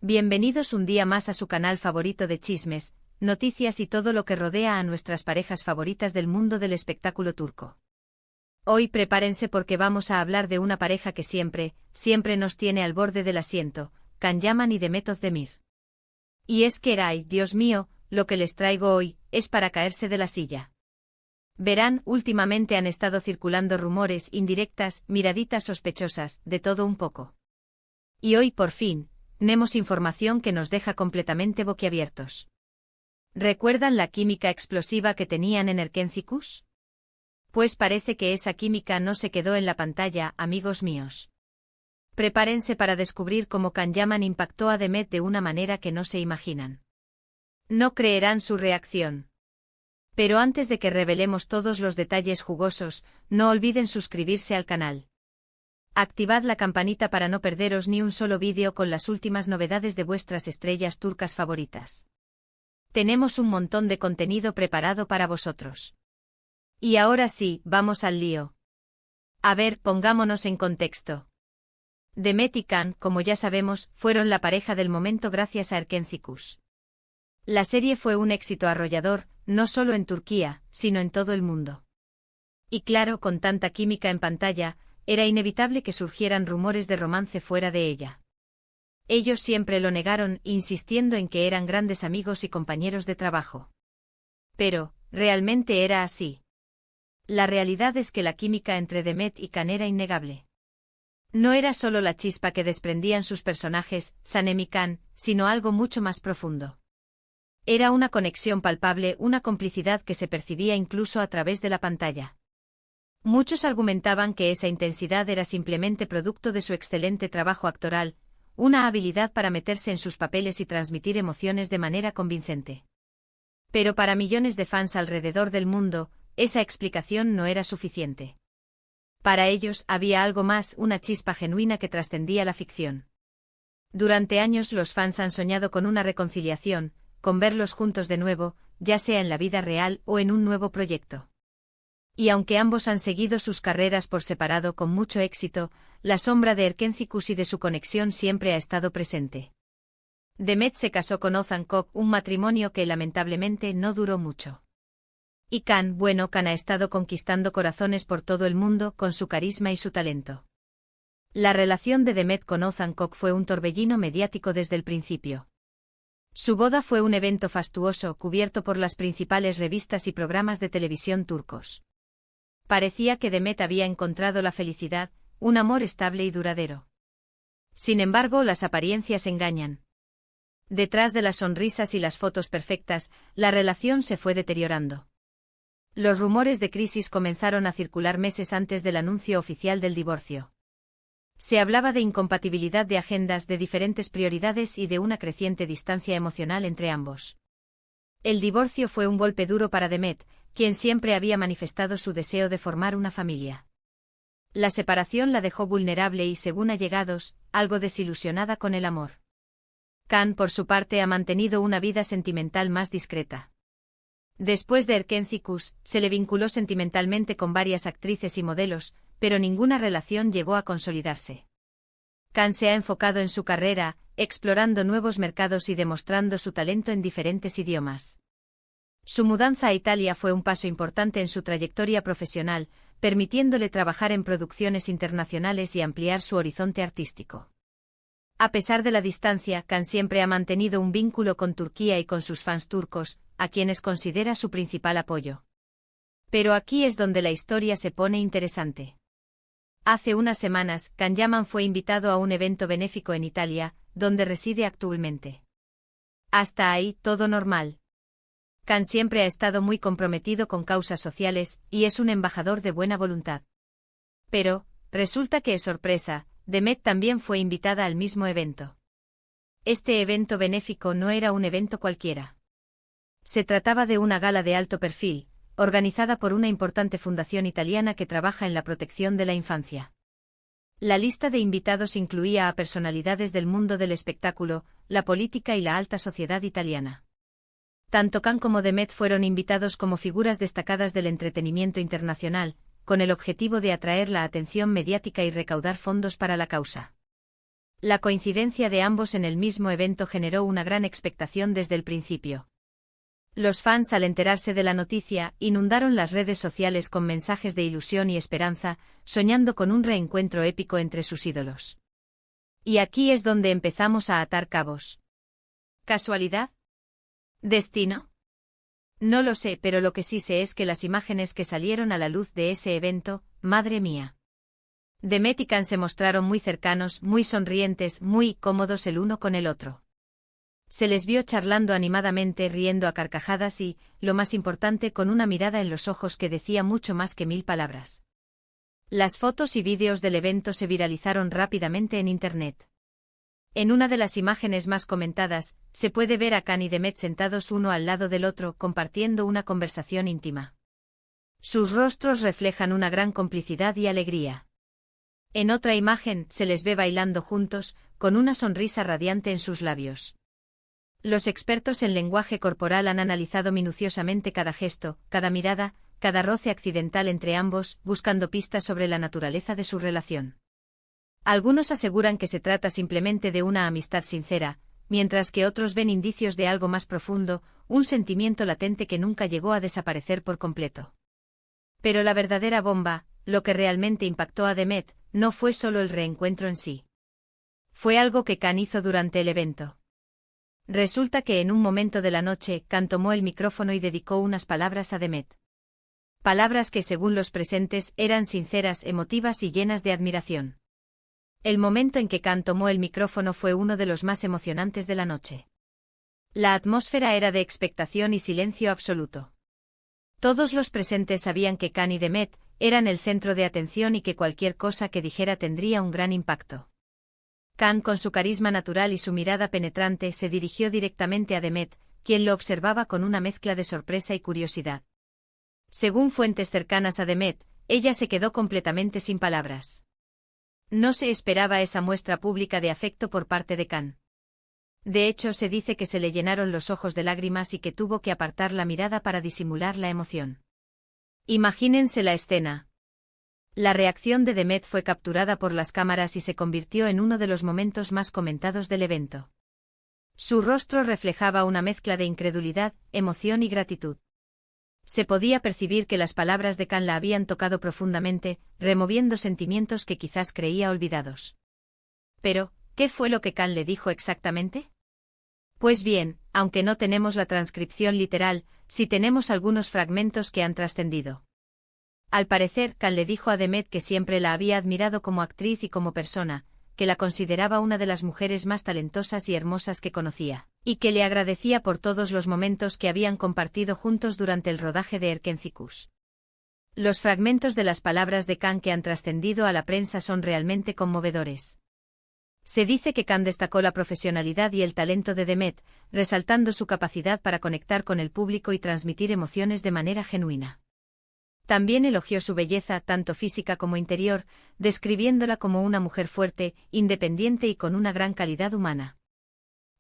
Bienvenidos un día más a su canal favorito de chismes, noticias y todo lo que rodea a nuestras parejas favoritas del mundo del espectáculo turco. Hoy prepárense porque vamos a hablar de una pareja que siempre nos tiene al borde del asiento, Can Yaman y Demet Özdemir. Y es que ay, Dios mío, lo que les traigo hoy es para caerse de la silla. Verán, últimamente han estado circulando rumores, indirectas, miraditas sospechosas, de todo un poco. Y hoy por fin tenemos información que nos deja completamente boquiabiertos. ¿Recuerdan la química explosiva que tenían en Erkencikus? Pues parece que esa química no se quedó en la pantalla, amigos míos. Prepárense para descubrir cómo Can Yaman impactó a Demet de una manera que no se imaginan. No creerán su reacción. Pero antes de que revelemos todos los detalles jugosos, no olviden suscribirse al canal. Activad la campanita para no perderos ni un solo vídeo con las últimas novedades de vuestras estrellas turcas favoritas. Tenemos un montón de contenido preparado para vosotros. Y ahora sí, vamos al lío. A ver, pongámonos en contexto. Demet y Can, como ya sabemos, fueron la pareja del momento gracias a Erkencikus. La serie fue un éxito arrollador, no solo en Turquía, sino en todo el mundo. Y claro, con tanta química en pantalla, era inevitable que surgieran rumores de romance fuera de ella. Ellos siempre lo negaron, insistiendo en que eran grandes amigos y compañeros de trabajo. Pero, ¿realmente era así? La realidad es que la química entre Demet y Can era innegable. No era solo la chispa que desprendían sus personajes, Sanem y Can, sino algo mucho más profundo. Era una conexión palpable, una complicidad que se percibía incluso a través de la pantalla. Muchos argumentaban que esa intensidad era simplemente producto de su excelente trabajo actoral, una habilidad para meterse en sus papeles y transmitir emociones de manera convincente. Pero para millones de fans alrededor del mundo, esa explicación no era suficiente. Para ellos había algo más, una chispa genuina que trascendía la ficción. Durante años los fans han soñado con una reconciliación, con verlos juntos de nuevo, ya sea en la vida real o en un nuevo proyecto. Y aunque ambos han seguido sus carreras por separado con mucho éxito, la sombra de Erkencikus y de su conexión siempre ha estado presente. Demet se casó con Ozan Kok, un matrimonio que lamentablemente no duró mucho. Y Can ha estado conquistando corazones por todo el mundo con su carisma y su talento. La relación de Demet con Ozan Kok fue un torbellino mediático desde el principio. Su boda fue un evento fastuoso cubierto por las principales revistas y programas de televisión turcos. Parecía que Demet había encontrado la felicidad, un amor estable y duradero. Sin embargo, las apariencias engañan. Detrás de las sonrisas y las fotos perfectas, la relación se fue deteriorando. Los rumores de crisis comenzaron a circular meses antes del anuncio oficial del divorcio. Se hablaba de incompatibilidad de agendas, de diferentes prioridades y de una creciente distancia emocional entre ambos. El divorcio fue un golpe duro para Demet, quien siempre había manifestado su deseo de formar una familia. La separación la dejó vulnerable y, según allegados, algo desilusionada con el amor. Can, por su parte, ha mantenido una vida sentimental más discreta. Después de Erkencikus, se le vinculó sentimentalmente con varias actrices y modelos, pero ninguna relación llegó a consolidarse. Can se ha enfocado en su carrera, explorando nuevos mercados y demostrando su talento en diferentes idiomas. Su mudanza a Italia fue un paso importante en su trayectoria profesional, permitiéndole trabajar en producciones internacionales y ampliar su horizonte artístico. A pesar de la distancia, Can siempre ha mantenido un vínculo con Turquía y con sus fans turcos, a quienes considera su principal apoyo. Pero aquí es donde la historia se pone interesante. Hace unas semanas, Can Yaman fue invitado a un evento benéfico en Italia, donde reside actualmente. Hasta ahí, todo normal. Can siempre ha estado muy comprometido con causas sociales, y es un embajador de buena voluntad. Pero, resulta que es sorpresa, Demet también fue invitada al mismo evento. Este evento benéfico no era un evento cualquiera. Se trataba de una gala de alto perfil, organizada por una importante fundación italiana que trabaja en la protección de la infancia. La lista de invitados incluía a personalidades del mundo del espectáculo, la política y la alta sociedad italiana. Tanto Can como Demet fueron invitados como figuras destacadas del entretenimiento internacional, con el objetivo de atraer la atención mediática y recaudar fondos para la causa. La coincidencia de ambos en el mismo evento generó una gran expectación desde el principio. Los fans, al enterarse de la noticia, inundaron las redes sociales con mensajes de ilusión y esperanza, soñando con un reencuentro épico entre sus ídolos. Y aquí es donde empezamos a atar cabos. ¿Casualidad? ¿Destino? No lo sé, pero lo que sí sé es que las imágenes que salieron a la luz de ese evento, madre mía. Demet y Can se mostraron muy cercanos, muy sonrientes, muy cómodos el uno con el otro. Se les vio charlando animadamente, riendo a carcajadas y, lo más importante, con una mirada en los ojos que decía mucho más que 1000 palabras. Las fotos y vídeos del evento se viralizaron rápidamente en Internet. En una de las imágenes más comentadas, se puede ver a Can y Demet sentados uno al lado del otro, compartiendo una conversación íntima. Sus rostros reflejan una gran complicidad y alegría. En otra imagen, se les ve bailando juntos, con una sonrisa radiante en sus labios. Los expertos en lenguaje corporal han analizado minuciosamente cada gesto, cada mirada, cada roce accidental entre ambos, buscando pistas sobre la naturaleza de su relación. Algunos aseguran que se trata simplemente de una amistad sincera, mientras que otros ven indicios de algo más profundo, un sentimiento latente que nunca llegó a desaparecer por completo. Pero la verdadera bomba, lo que realmente impactó a Demet, no fue solo el reencuentro en sí. Fue algo que Can hizo durante el evento. Resulta que en un momento de la noche, Can tomó el micrófono y dedicó unas palabras a Demet. Palabras que, según los presentes, eran sinceras, emotivas y llenas de admiración. El momento en que Can tomó el micrófono fue uno de los más emocionantes de la noche. La atmósfera era de expectación y silencio absoluto. Todos los presentes sabían que Can y Demet eran el centro de atención y que cualquier cosa que dijera tendría un gran impacto. Can, con su carisma natural y su mirada penetrante, se dirigió directamente a Demet, quien lo observaba con una mezcla de sorpresa y curiosidad. Según fuentes cercanas a Demet, ella se quedó completamente sin palabras. No se esperaba esa muestra pública de afecto por parte de Can. De hecho, se dice que se le llenaron los ojos de lágrimas y que tuvo que apartar la mirada para disimular la emoción. Imagínense la escena. La reacción de Demet fue capturada por las cámaras y se convirtió en uno de los momentos más comentados del evento. Su rostro reflejaba una mezcla de incredulidad, emoción y gratitud. Se podía percibir que las palabras de Can la habían tocado profundamente, removiendo sentimientos que quizás creía olvidados. Pero, ¿qué fue lo que Can le dijo exactamente? Pues bien, aunque no tenemos la transcripción literal, sí tenemos algunos fragmentos que han trascendido. Al parecer, Can le dijo a Demet que siempre la había admirado como actriz y como persona, que la consideraba una de las mujeres más talentosas y hermosas que conocía, y que le agradecía por todos los momentos que habían compartido juntos durante el rodaje de Erkencicus. Los fragmentos de las palabras de Can que han trascendido a la prensa son realmente conmovedores. Se dice que Can destacó la profesionalidad y el talento de Demet, resaltando su capacidad para conectar con el público y transmitir emociones de manera genuina. También elogió su belleza, tanto física como interior, describiéndola como una mujer fuerte, independiente y con una gran calidad humana.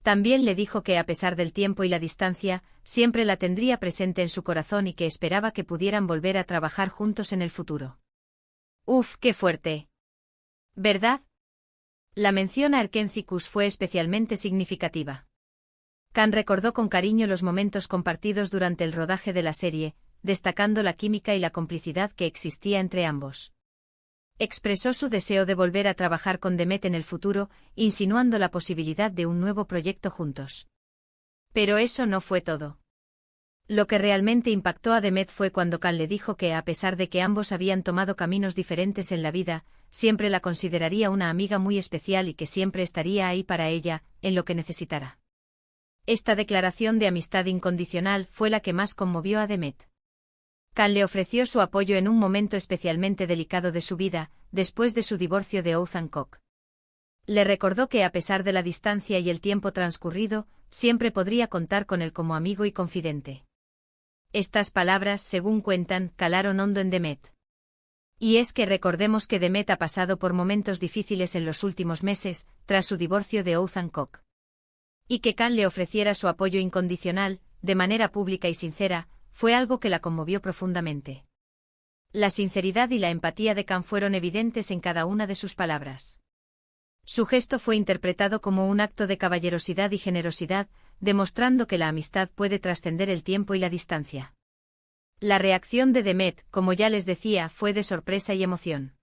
También le dijo que, a pesar del tiempo y la distancia, siempre la tendría presente en su corazón y que esperaba que pudieran volver a trabajar juntos en el futuro. ¡Uf, qué fuerte! ¿Verdad? La mención a Erkencicus fue especialmente significativa. Can recordó con cariño los momentos compartidos durante el rodaje de la serie, destacando la química y la complicidad que existía entre ambos. Expresó su deseo de volver a trabajar con Demet en el futuro, insinuando la posibilidad de un nuevo proyecto juntos. Pero eso no fue todo. Lo que realmente impactó a Demet fue cuando Can le dijo que, a pesar de que ambos habían tomado caminos diferentes en la vida, siempre la consideraría una amiga muy especial y que siempre estaría ahí para ella, en lo que necesitara. Esta declaración de amistad incondicional fue la que más conmovió a Demet. Can le ofreció su apoyo en un momento especialmente delicado de su vida, después de su divorcio de Oath Hancock. Le recordó que, a pesar de la distancia y el tiempo transcurrido, siempre podría contar con él como amigo y confidente. Estas palabras, según cuentan, calaron hondo en Demet. Y es que recordemos que Demet ha pasado por momentos difíciles en los últimos meses, tras su divorcio de Oath Hancock. Y que Can le ofreciera su apoyo incondicional, de manera pública y sincera, fue algo que la conmovió profundamente. La sinceridad y la empatía de Can fueron evidentes en cada una de sus palabras. Su gesto fue interpretado como un acto de caballerosidad y generosidad, demostrando que la amistad puede trascender el tiempo y la distancia. La reacción de Demet, como ya les decía, fue de sorpresa y emoción.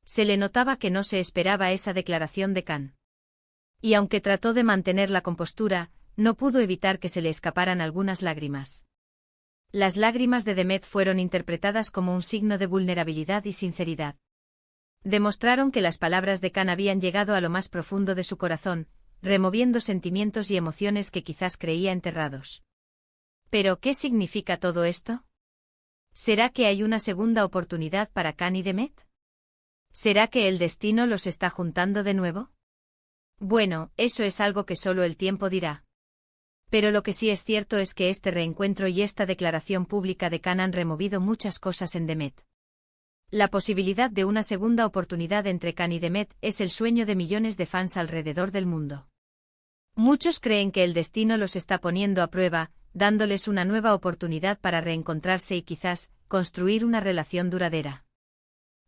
Se le notaba que no se esperaba esa declaración de Khan. Y aunque trató de mantener la compostura, no pudo evitar que se le escaparan algunas lágrimas. Las lágrimas de Demet fueron interpretadas como un signo de vulnerabilidad y sinceridad. Demostraron que las palabras de Khan habían llegado a lo más profundo de su corazón, removiendo sentimientos y emociones que quizás creía enterrados. ¿Pero qué significa todo esto? ¿Será que hay una segunda oportunidad para Khan y Demet? ¿Será que el destino los está juntando de nuevo? Bueno, eso es algo que solo el tiempo dirá. Pero lo que sí es cierto es que este reencuentro y esta declaración pública de Khan han removido muchas cosas en Demet. La posibilidad de una segunda oportunidad entre Khan y Demet es el sueño de millones de fans alrededor del mundo. Muchos creen que el destino los está poniendo a prueba, dándoles una nueva oportunidad para reencontrarse y quizás construir una relación duradera.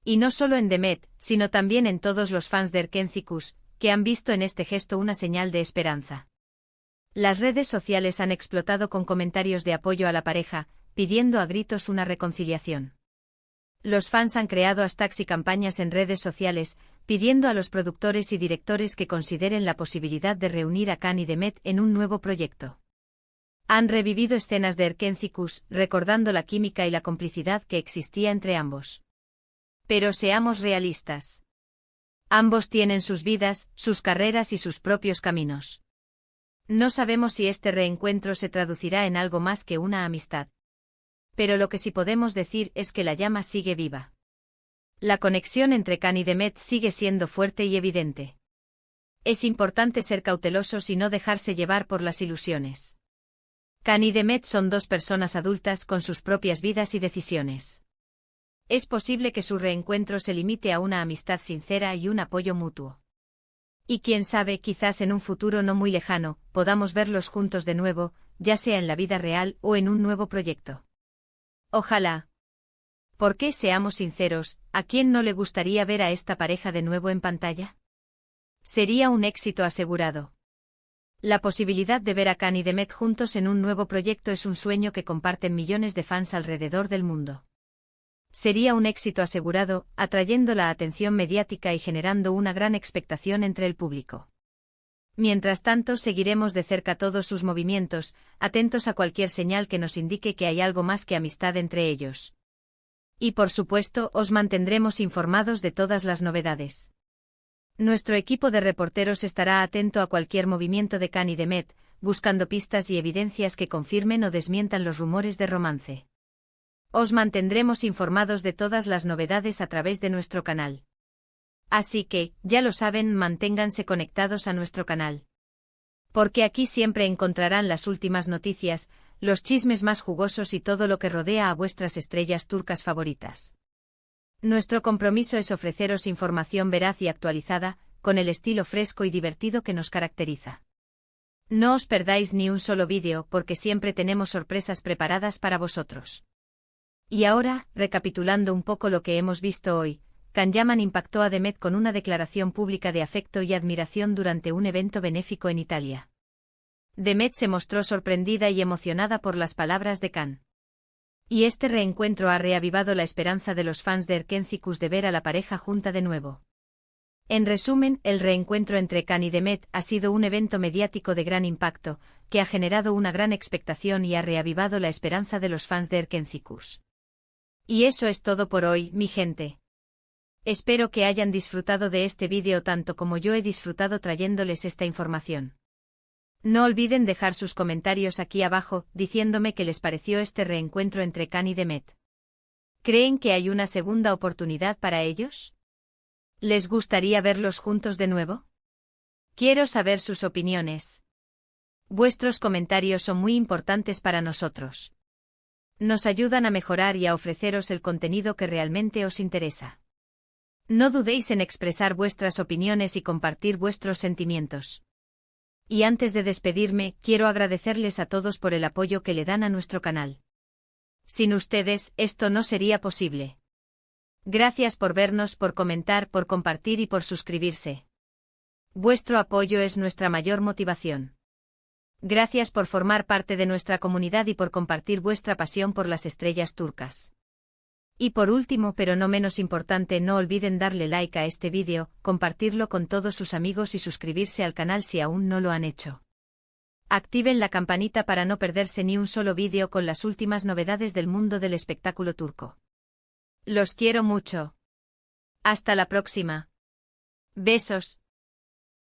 Y no solo en Demet, sino también en todos los fans de Erkencikus, que han visto en este gesto una señal de esperanza. Las redes sociales han explotado con comentarios de apoyo a la pareja, pidiendo a gritos una reconciliación. Los fans han creado hashtags y campañas en redes sociales, pidiendo a los productores y directores que consideren la posibilidad de reunir a Khan y Demet en un nuevo proyecto. Han revivido escenas de Erkencikus, recordando la química y la complicidad que existía entre ambos. Pero seamos realistas. Ambos tienen sus vidas, sus carreras y sus propios caminos. No sabemos si este reencuentro se traducirá en algo más que una amistad. Pero lo que sí podemos decir es que la llama sigue viva. La conexión entre Khan y Demet sigue siendo fuerte y evidente. Es importante ser cautelosos y no dejarse llevar por las ilusiones. Khan y Demet son dos personas adultas con sus propias vidas y decisiones. Es posible que su reencuentro se limite a una amistad sincera y un apoyo mutuo. Y quién sabe, quizás en un futuro no muy lejano, podamos verlos juntos de nuevo, ya sea en la vida real o en un nuevo proyecto. Ojalá. Porque, seamos sinceros, ¿a quién no le gustaría ver a esta pareja de nuevo en pantalla? Sería un éxito asegurado. La posibilidad de ver a Khan y Demet juntos en un nuevo proyecto es un sueño que comparten millones de fans alrededor del mundo. Sería un éxito asegurado, atrayendo la atención mediática y generando una gran expectación entre el público. Mientras tanto, seguiremos de cerca todos sus movimientos, atentos a cualquier señal que nos indique que hay algo más que amistad entre ellos. Y por supuesto, os mantendremos informados de todas las novedades. Nuestro equipo de reporteros estará atento a cualquier movimiento de Khan y Demet, buscando pistas y evidencias que confirmen o desmientan los rumores de romance. Os mantendremos informados de todas las novedades a través de nuestro canal. Así que, ya lo saben, manténganse conectados a nuestro canal. Porque aquí siempre encontrarán las últimas noticias, los chismes más jugosos y todo lo que rodea a vuestras estrellas turcas favoritas. Nuestro compromiso es ofreceros información veraz y actualizada, con el estilo fresco y divertido que nos caracteriza. No os perdáis ni un solo vídeo porque siempre tenemos sorpresas preparadas para vosotros. Y ahora, recapitulando un poco lo que hemos visto hoy, Khan Yaman impactó a Demet con una declaración pública de afecto y admiración durante un evento benéfico en Italia. Demet se mostró sorprendida y emocionada por las palabras de Khan. Y este reencuentro ha reavivado la esperanza de los fans de Erkencikus de ver a la pareja junta de nuevo. En resumen, el reencuentro entre Khan y Demet ha sido un evento mediático de gran impacto, que ha generado una gran expectación y ha reavivado la esperanza de los fans de Erkencikus. Y eso es todo por hoy, mi gente. Espero que hayan disfrutado de este vídeo tanto como yo he disfrutado trayéndoles esta información. No olviden dejar sus comentarios aquí abajo, diciéndome qué les pareció este reencuentro entre Khan y Demet. ¿Creen que hay una segunda oportunidad para ellos? ¿Les gustaría verlos juntos de nuevo? Quiero saber sus opiniones. Vuestros comentarios son muy importantes para nosotros. Nos ayudan a mejorar y a ofreceros el contenido que realmente os interesa. No dudéis en expresar vuestras opiniones y compartir vuestros sentimientos. Y antes de despedirme, quiero agradecerles a todos por el apoyo que le dan a nuestro canal. Sin ustedes, esto no sería posible. Gracias por vernos, por comentar, por compartir y por suscribirse. Vuestro apoyo es nuestra mayor motivación. Gracias por formar parte de nuestra comunidad y por compartir vuestra pasión por las estrellas turcas. Y por último, pero no menos importante, no olviden darle like a este vídeo, compartirlo con todos sus amigos y suscribirse al canal si aún no lo han hecho. Activen la campanita para no perderse ni un solo vídeo con las últimas novedades del mundo del espectáculo turco. Los quiero mucho. Hasta la próxima. Besos.